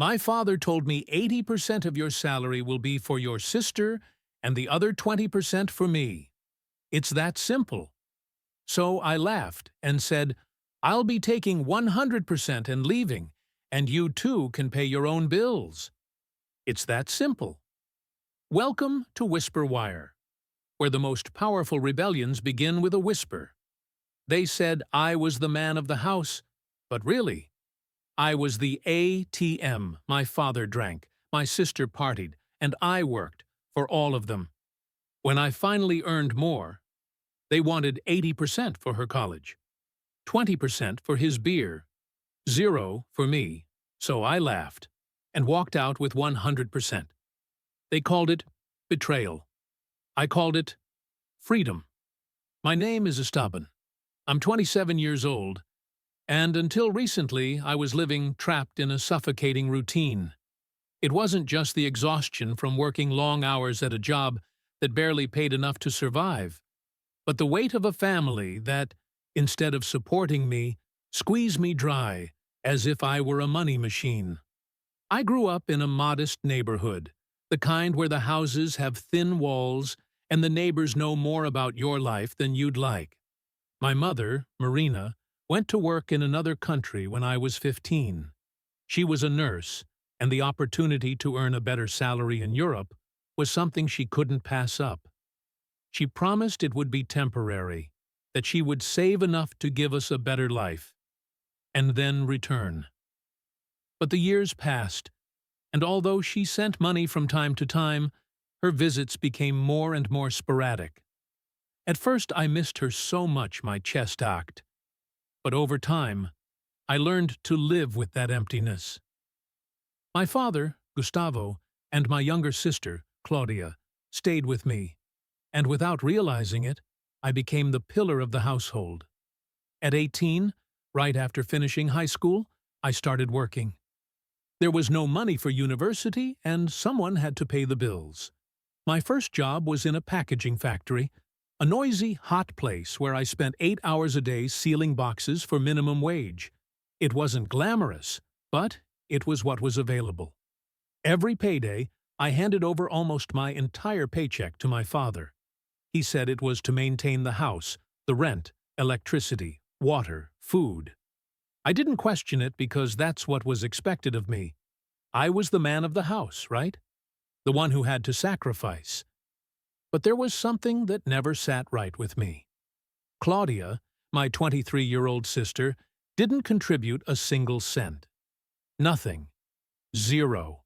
My father told me 80% of your salary will be for your sister and the other 20% for me. It's that simple. So I laughed and said, I'll be taking 100% and leaving, and you too can pay your own bills. It's that simple. Welcome to Whisper Wire, where the most powerful rebellions begin with a whisper. They said I was the man of the house, but really, I was the ATM my father drank, my sister partied, and I worked for all of them. When I finally earned more, they wanted 80% for her college, 20% for his beer, 0 for me, so I laughed and walked out with 100%. They called it betrayal. I called it freedom. My name is Esteban. I'm 27 years old, and until recently I was living trapped in a suffocating routine. It wasn't just the exhaustion from working long hours at a job that barely paid enough to survive, but the weight of a family that, instead of supporting me, squeezed me dry as if I were a money machine. I grew up in a modest neighborhood, the kind where the houses have thin walls and the neighbors know more about your life than you'd like. My mother, Marina, went to work in another country when I was 15. She was a nurse, and the opportunity to earn a better salary in Europe was something she couldn't pass up. She promised it would be temporary, that she would save enough to give us a better life, and then return. But the years passed, and although she sent money from time to time, her visits became more and more sporadic. At first I missed her so much my chest ached, but over time I learned to live with that emptiness. My father, Gustavo, and my younger sister, Claudia, stayed with me, and without realizing it, I became the pillar of the household. At 18, right after finishing high school, I started working. There was no money for university, and someone had to pay the bills. My first job was in a packaging factory, a noisy, hot place where I spent 8 hours a day sealing boxes for minimum wage. It wasn't glamorous, but it was what was available. Every payday, I handed over almost my entire paycheck to my father. He said it was to maintain the house, the rent, electricity, water, food. I didn't question it because that's what was expected of me. I was the man of the house, right? The one who had to sacrifice. But there was something that never sat right with me. Claudia, my 23-year-old sister, didn't contribute a single cent. Nothing. 0.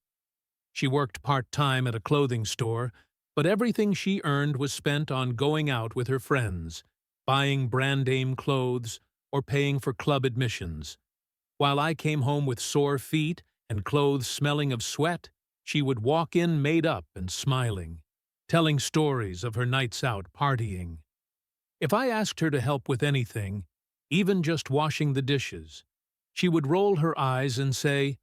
She worked part-time at a clothing store, but everything she earned was spent on going out with her friends, buying brand-name clothes, or paying for club admissions. While I came home with sore feet and clothes smelling of sweat, she would walk in made up and smiling, telling stories of her nights out partying. If I asked her to help with anything, even just washing the dishes, she would roll her eyes and say,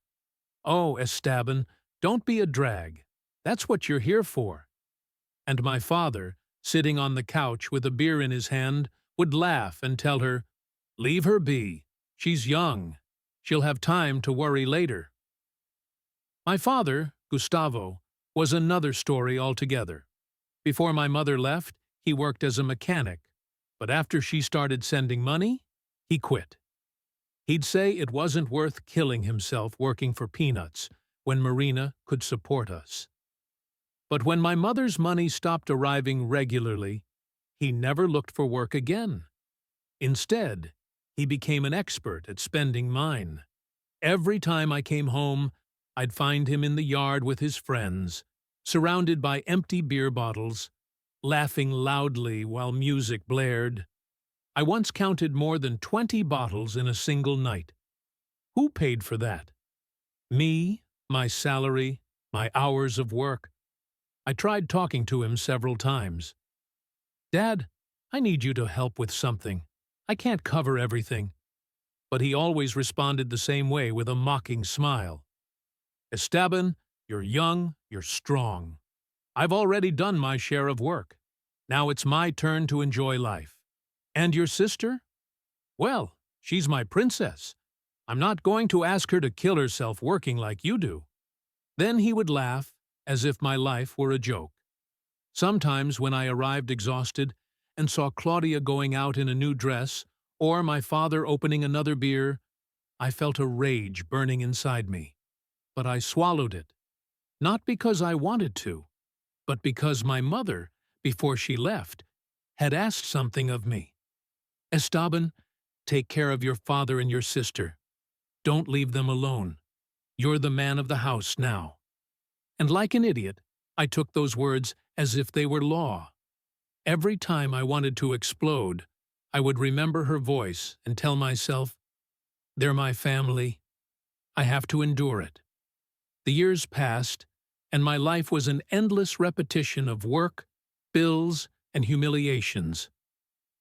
"Oh, Esteban, don't be a drag. That's what you're here for." And my father, sitting on the couch with a beer in his hand, would laugh and tell her, "Leave her be. She's young. She'll have time to worry later." My father, Gustavo, was another story altogether. Before my mother left, he worked as a mechanic, but after she started sending money, he quit. He'd say it wasn't worth killing himself working for peanuts when Marina could support us. But when my mother's money stopped arriving regularly, he never looked for work again. Instead, he became an expert at spending mine. Every time I came home, I'd find him in the yard with his friends, surrounded by empty beer bottles, laughing loudly while music blared. I once counted more than 20 bottles in a single night. Who paid for that? Me, my salary, my hours of work. I tried talking to him several times. "Dad, I need you to help with something. I can't cover everything." But he always responded the same way with a mocking smile. "Esteban, you're young, you're strong. I've already done my share of work. Now it's my turn to enjoy life. And your sister? Well, she's my princess. I'm not going to ask her to kill herself working like you do." Then he would laugh, as if my life were a joke. Sometimes when I arrived exhausted and saw Claudia going out in a new dress, or my father opening another beer, I felt a rage burning inside me. But I swallowed it, not because I wanted to, but because my mother, before she left, had asked something of me. "Esteban, take care of your father and your sister. Don't leave them alone. You're the man of the house now." And like an idiot, I took those words as if they were law. Every time I wanted to explode, I would remember her voice and tell myself, "They're my family. I have to endure it." The years passed, and my life was an endless repetition of work, bills, and humiliations.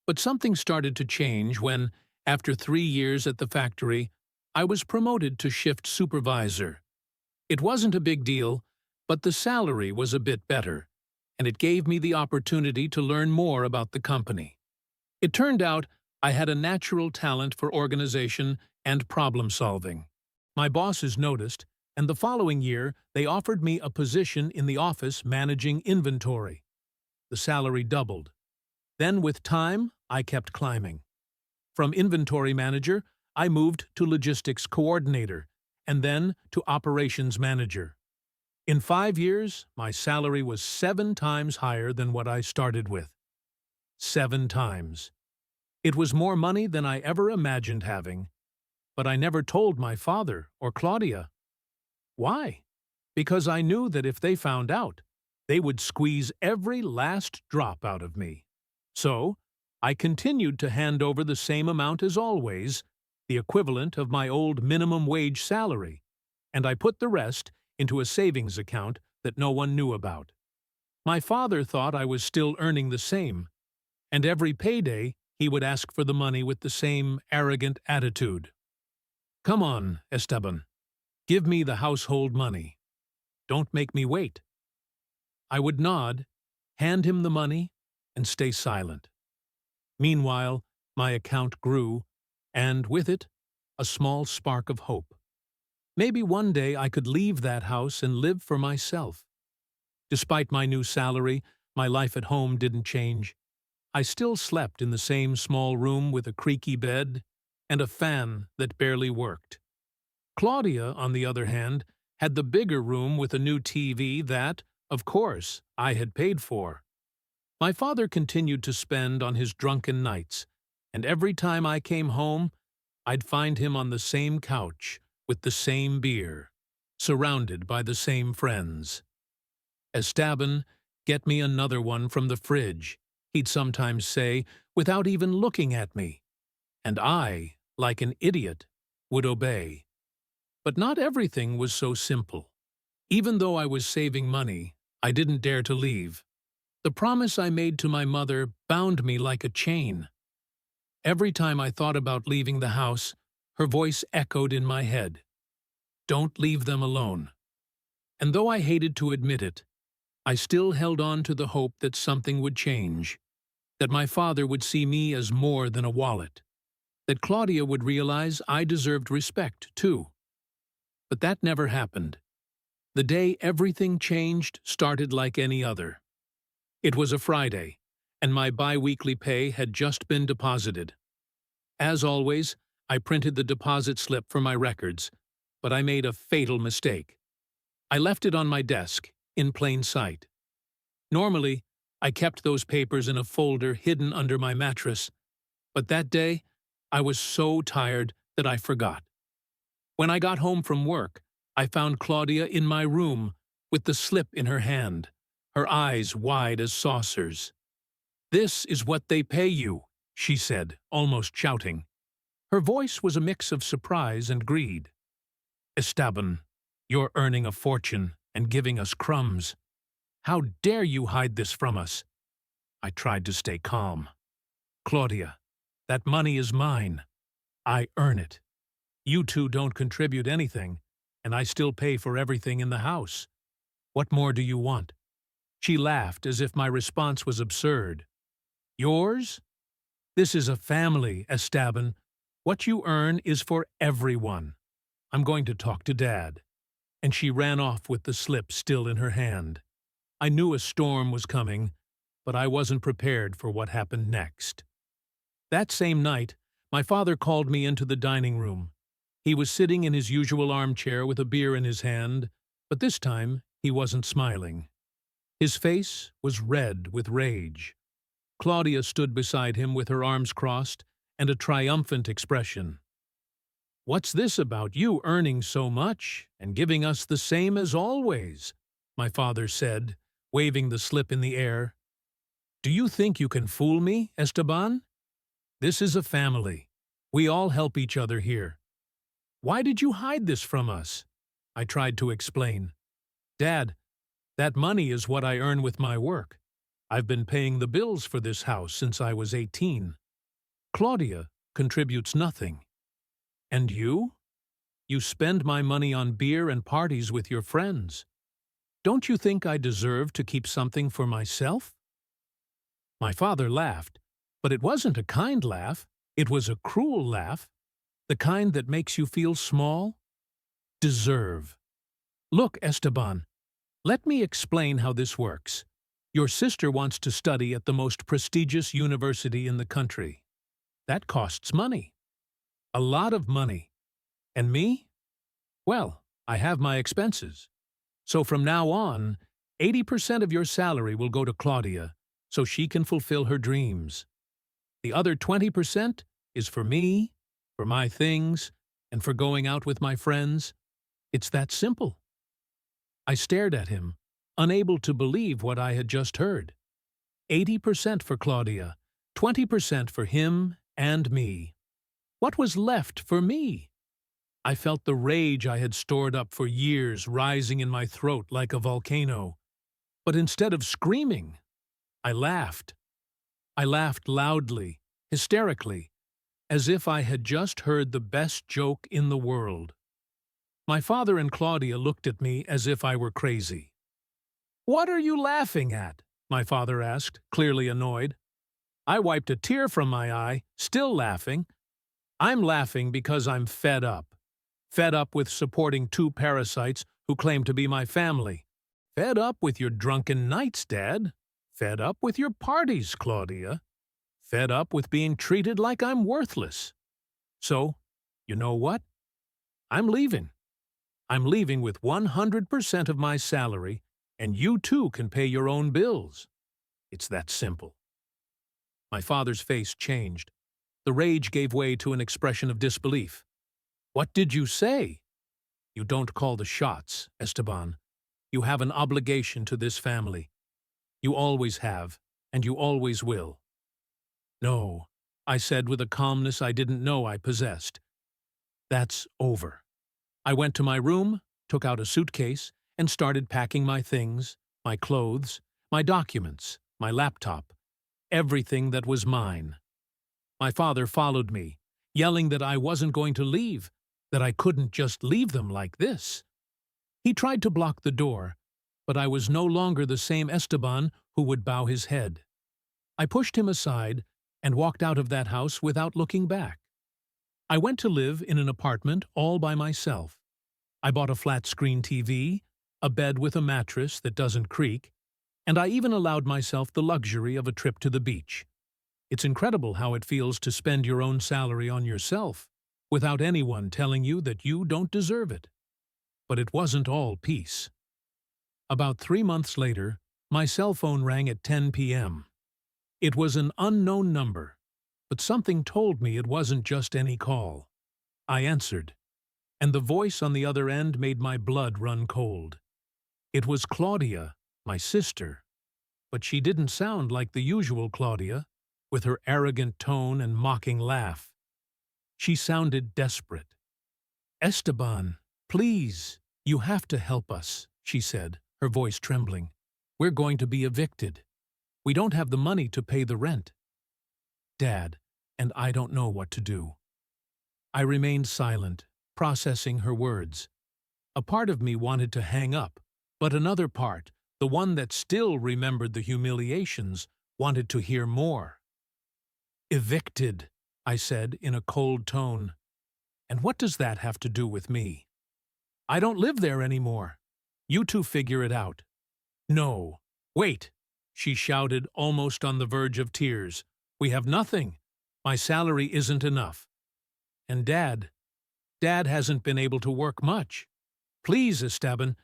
But something started to change when, after 3 years at the factory, I was promoted to shift supervisor. It wasn't a big deal, but the salary was a bit better, and it gave me the opportunity to learn more about the company. It turned out I had a natural talent for organization and problem-solving. My bosses noticed, and the following year they offered me a position in the office managing inventory. The salary doubled. Then, with time, I kept climbing. From inventory manager, I moved to logistics coordinator, and then to operations manager. In 5 years, my salary was 7 times higher than what I started with. 7 times. It was more money than I ever imagined having, but I never told my father or Claudia. Why? Because I knew that if they found out, they would squeeze every last drop out of me. So, I continued to hand over the same amount as always, the equivalent of my old minimum wage salary, and I put the rest into a savings account that no one knew about. My father thought I was still earning the same, and every payday he would ask for the money with the same arrogant attitude. "Come on, Esteban. Give me the household money. Don't make me wait." I would nod, hand him the money, and stay silent. Meanwhile, my account grew, and with it, a small spark of hope. Maybe one day I could leave that house and live for myself. Despite my new salary, my life at home didn't change. I still slept in the same small room with a creaky bed and a fan that barely worked. Claudia, on the other hand, had the bigger room with a new TV that, of course, I had paid for. My father continued to spend on his drunken nights, and every time I came home, I'd find him on the same couch with the same beer, surrounded by the same friends. "Esteban, get me another one from the fridge," he'd sometimes say, without even looking at me. And I, like an idiot, would obey. But not everything was so simple. Even though I was saving money, I didn't dare to leave. The promise I made to my mother bound me like a chain. Every time I thought about leaving the house, her voice echoed in my head. "Don't leave them alone." And though I hated to admit it, I still held on to the hope that something would change, that my father would see me as more than a wallet, that Claudia would realize I deserved respect, too. But that never happened. The day everything changed started like any other. It was a Friday, and my bi-weekly pay had just been deposited. As always, I printed the deposit slip for my records, but I made a fatal mistake. I left it on my desk, in plain sight. Normally, I kept those papers in a folder hidden under my mattress, but that day, I was so tired that I forgot. When I got home from work, I found Claudia in my room, with the slip in her hand, her eyes wide as saucers. "This is what they pay you," she said, almost shouting. Her voice was a mix of surprise and greed. "Esteban, you're earning a fortune and giving us crumbs. How dare you hide this from us?" I tried to stay calm. "Claudia, that money is mine. I earn it. You two don't contribute anything, and I still pay for everything in the house. What more do you want?" She laughed as if my response was absurd. "Yours? This is a family, Esteban. What you earn is for everyone. I'm going to talk to Dad." And she ran off with the slip still in her hand. I knew a storm was coming, but I wasn't prepared for what happened next. That same night, my father called me into the dining room. He was sitting in his usual armchair with a beer in his hand, but this time he wasn't smiling. His face was red with rage. Claudia stood beside him with her arms crossed and a triumphant expression. "What's this about you earning so much and giving us the same as always?" my father said, waving the slip in the air. "Do you think you can fool me, Esteban? This is a family. We all help each other here. Why did you hide this from us?" I tried to explain. "Dad, that money is what I earn with my work. I've been paying the bills for this house since I was 18. Claudia contributes nothing. And you? You spend my money on beer and parties with your friends. Don't you think I deserve to keep something for myself?" My father laughed, but it wasn't a kind laugh. It was a cruel laugh, the kind that makes you feel small. Deserve. Look, Esteban, let me explain how this works. Your sister wants to study at the most prestigious university in the country. That costs money. A lot of money. And me? Well, I have my expenses. So from now on, 80% of your salary will go to Claudia, so she can fulfill her dreams. The other 20% is for me, for my things, and for going out with my friends. It's that simple. I stared at him, unable to believe what I had just heard. 80% for Claudia, 20% for him and me. What was left for me? I felt the rage I had stored up for years rising in my throat like a volcano. But instead of screaming, I laughed. I laughed loudly, hysterically, as if I had just heard the best joke in the world. My father and Claudia looked at me as if I were crazy. "What are you laughing at?" my father asked, clearly annoyed. I wiped a tear from my eye, still laughing. "I'm laughing because I'm fed up. Fed up with supporting two parasites who claim to be my family. Fed up with your drunken nights, Dad. Fed up with your parties, Claudia. Fed up with being treated like I'm worthless. So, you know what? I'm leaving. I'm leaving with 100% of my salary, and you too can pay your own bills. It's that simple." My father's face changed. The rage gave way to an expression of disbelief. "What did you say?" "You don't call the shots, Esteban. You have an obligation to this family. You always have, and you always will." "No," I said with a calmness I didn't know I possessed. "That's over." I went to my room, took out a suitcase, and started packing my things, my clothes, my documents, my laptop, everything that was mine. My father followed me, yelling that I wasn't going to leave, that I couldn't just leave them like this. He tried to block the door, but I was no longer the same Esteban who would bow his head. I pushed him aside and walked out of that house without looking back. I went to live in an apartment all by myself. I bought a flat-screen TV, a bed with a mattress that doesn't creak, and I even allowed myself the luxury of a trip to the beach. It's incredible how it feels to spend your own salary on yourself, without anyone telling you that you don't deserve it. But it wasn't all peace. About 3 months later, my cell phone rang at 10 p.m. It was an unknown number, but something told me it wasn't just any call. I answered, and the voice on the other end made my blood run cold. It was Claudia, my sister, but she didn't sound like the usual Claudia, with her arrogant tone and mocking laugh. She sounded desperate. "Esteban, please, you have to help us," she said, her voice trembling. "We're going to be evicted. We don't have the money to pay the rent." "Dad, and I don't know what to do." I remained silent, processing her words. A part of me wanted to hang up, but another part, the one that still remembered the humiliations, wanted to hear more. "Evicted," I said in a cold tone. And what does that have to do with me? I don't live there anymore. You two figure it out. No. Wait, she shouted, almost on the verge of tears. We have nothing. My salary isn't enough. And Dad hasn't been able to work much. Please, Esteban,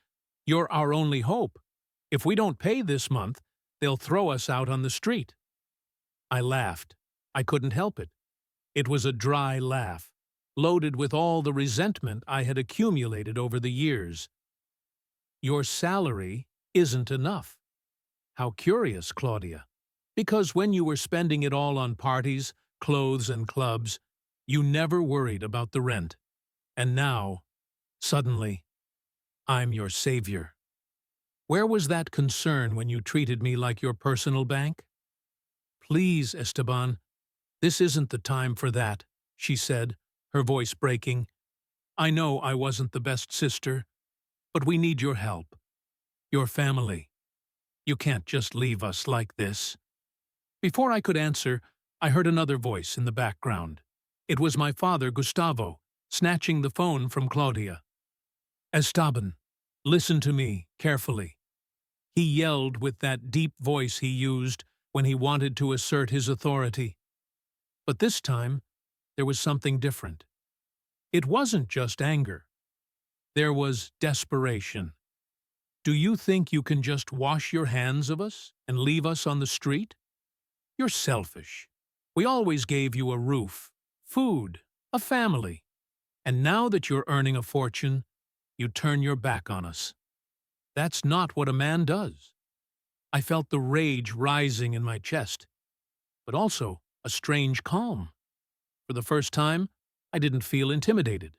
you're our only hope. If we don't pay this month, they'll throw us out on the street. I laughed. I couldn't help it. It was a dry laugh, loaded with all the resentment I had accumulated over the years. Your salary isn't enough. How curious, Claudia. Because when you were spending it all on parties, clothes, and clubs, you never worried about the rent. And now, suddenly, I'm your savior. Where was that concern when you treated me like your personal bank? Please, Esteban, this isn't the time for that, she said, her voice breaking. I know I wasn't the best sister, but we need your help. Your family. You can't just leave us like this. Before I could answer, I heard another voice in the background. It was my father, Gustavo, snatching the phone from Claudia. Esteban, listen to me carefully. He yelled with that deep voice he used when he wanted to assert his authority. But this time, there was something different. It wasn't just anger. There was desperation. Do you think you can just wash your hands of us and leave us on the street? You're selfish. We always gave you a roof, food, a family. And now that you're earning a fortune, you turn your back on us. That's not what a man does. I felt the rage rising in my chest, but also a strange calm. For the first time, I didn't feel intimidated.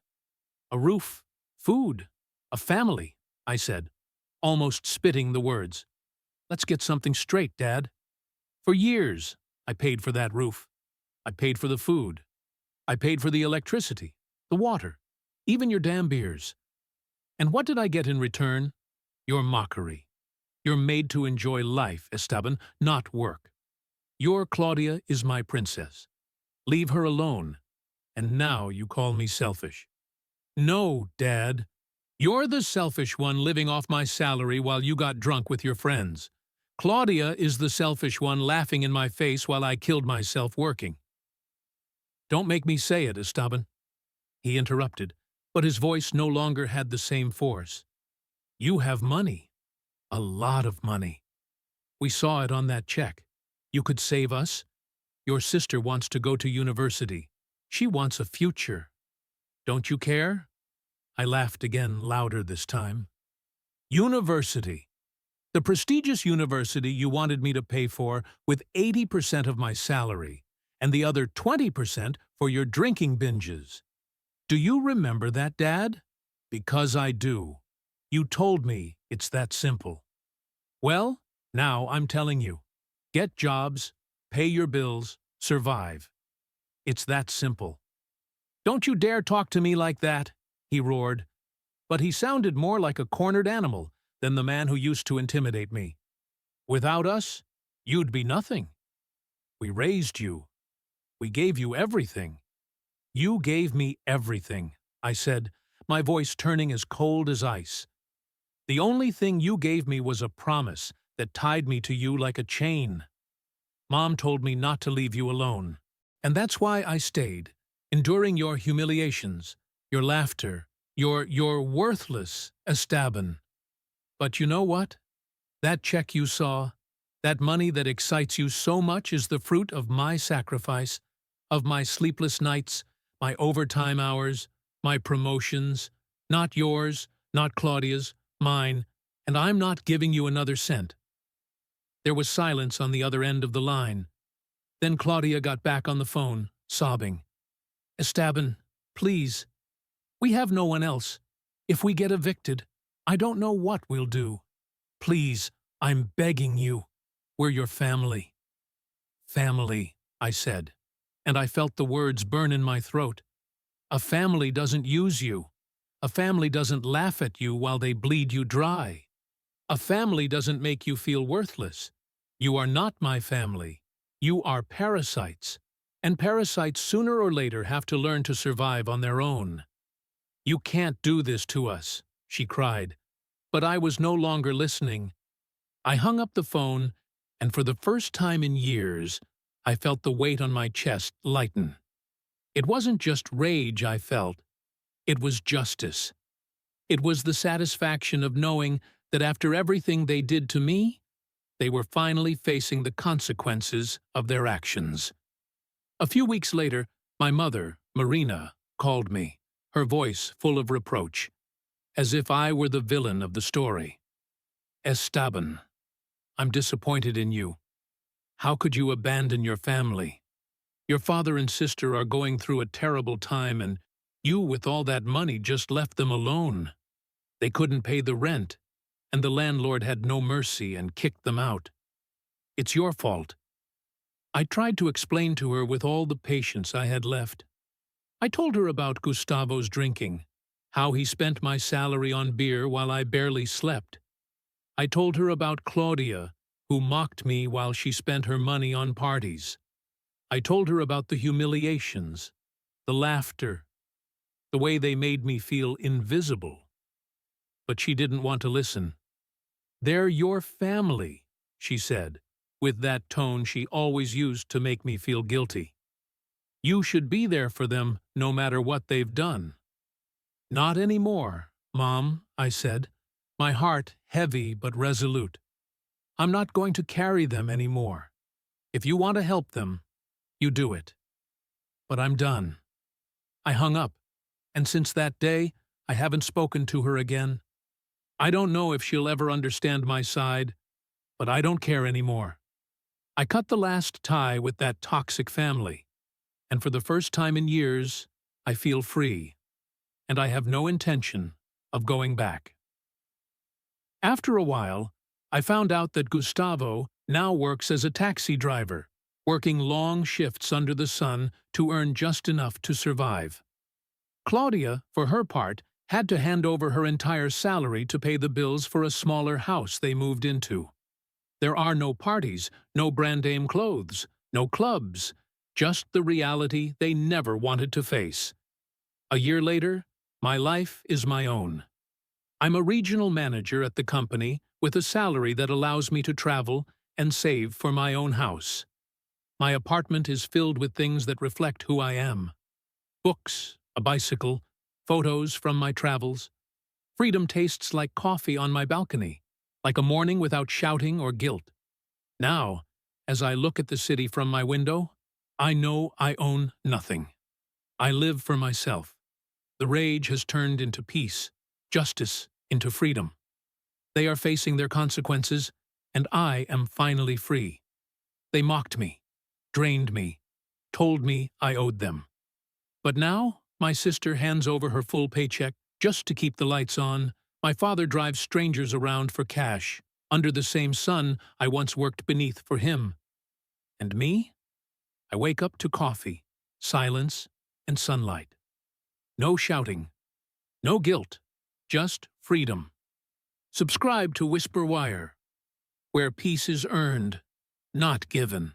A roof, food, a family, I said, almost spitting the words. Let's get something straight, Dad. For years, I paid for that roof. I paid for the food. I paid for the electricity, the water, even your damn beers. And what did I get in return? Your mockery. You're made to enjoy life, Esteban, not work. Your Claudia is my princess. Leave her alone. And now you call me selfish. No, Dad. You're the selfish one living off my salary while you got drunk with your friends. Claudia is the selfish one laughing in my face while I killed myself working. Don't make me say it, Esteban. He interrupted, but his voice no longer had the same force. You have money. A lot of money. We saw it on that check. You could save us. Your sister wants to go to university. She wants a future. Don't you care? I laughed again, louder this time. University. The prestigious university you wanted me to pay for with 80% of my salary, and the other 20% for your drinking binges. Do you remember that, Dad? Because I do. You told me it's that simple. Well, now I'm telling you. Get jobs, pay your bills, survive. It's that simple. Don't you dare talk to me like that, he roared. But he sounded more like a cornered animal than the man who used to intimidate me. Without us, you'd be nothing. We raised you. We gave you everything. You gave me everything, I said, my voice turning as cold as ice. The only thing you gave me was a promise that tied me to you like a chain. Mom told me not to leave you alone. And that's why I stayed, enduring your humiliations, your laughter, your worthless Esteban. But you know what? That check you saw, that money that excites you so much is the fruit of my sacrifice, of my sleepless nights, my overtime hours, my promotions, not yours, not Claudia's, mine, and I'm not giving you another cent. There was silence on the other end of the line. Then Claudia got back on the phone, sobbing. Esteban, please. We have no one else. If we get evicted, I don't know what we'll do. Please, I'm begging you. We're your family. Family, I said, and I felt the words burn in my throat. A family doesn't use you. A family doesn't laugh at you while they bleed you dry. A family doesn't make you feel worthless. You are not my family. You are parasites. And parasites sooner or later have to learn to survive on their own. "You can't do this to us," she cried. But I was no longer listening. I hung up the phone, and for the first time in years, I felt the weight on my chest lighten. It wasn't just rage I felt, it was justice. It was the satisfaction of knowing that after everything they did to me, they were finally facing the consequences of their actions. A few weeks later, my mother, Marina, called me, her voice full of reproach, as if I were the villain of the story. "Esteban, I'm disappointed in you. How could you abandon your family? Your father and sister are going through a terrible time, and you, with all that money, just left them alone. They couldn't pay the rent, and the landlord had no mercy and kicked them out. It's your fault." I tried to explain to her with all the patience I had left. I told her about Gustavo's drinking, how he spent my salary on beer while I barely slept. I told her about Claudia, who mocked me while she spent her money on parties. I told her about the humiliations, the laughter, the way they made me feel invisible. But she didn't want to listen. "They're your family," she said, with that tone she always used to make me feel guilty. "You should be there for them no matter what they've done." "Not anymore, Mom," I said, my heart heavy but resolute. "I'm not going to carry them anymore. If you want to help them, you do it. But I'm done." I hung up, and since that day, I haven't spoken to her again. I don't know if she'll ever understand my side, but I don't care anymore. I cut the last tie with that toxic family, and for the first time in years, I feel free, and I have no intention of going back. After a while, I found out that Gustavo now works as a taxi driver, working long shifts under the sun to earn just enough to survive. Claudia, for her part, had to hand over her entire salary to pay the bills for a smaller house they moved into. There are no parties, no brand-name clothes, no clubs, just the reality they never wanted to face. A year later, my life is my own. I'm a regional manager at the company with a salary that allows me to travel and save for my own house. My apartment is filled with things that reflect who I am. Books, a bicycle, photos from my travels. Freedom tastes like coffee on my balcony, like a morning without shouting or guilt. Now, as I look at the city from my window, I know I own nothing. I live for myself. The rage has turned into peace, justice into freedom. They are facing their consequences, and I am finally free. They mocked me, drained me, told me I owed them. But now, my sister hands over her full paycheck just to keep the lights on. My father drives strangers around for cash, under the same sun I once worked beneath for him. And me? I wake up to coffee, silence, and sunlight. No shouting, no guilt, just freedom. Subscribe to Whisper Wire, where peace is earned, not given.